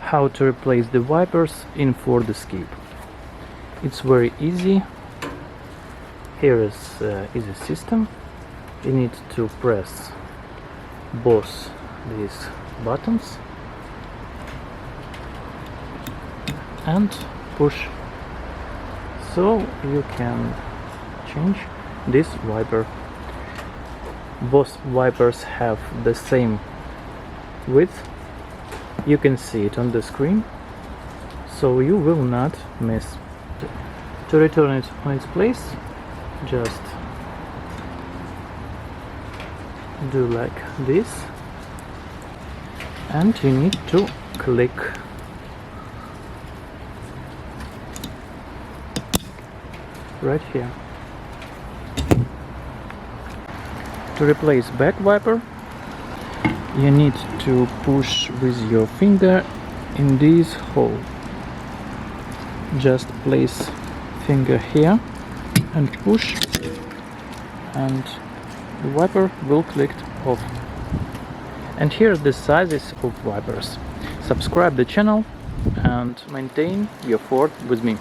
how to replace the wipers in Ford Escape. It's very easy. Here is easy system. You need to press both these buttons and push, so you can change this wiper. Both wipers have the same width. You can see it on the screen, so you will not miss. To return it on its place, just do like this, and you need to click right here. To replace back wiper, you need to push with your finger in this hole. Just place finger here and push, and the wiper will click off. And here are the sizes of wipers. Subscribe the channel and maintain your Ford with me.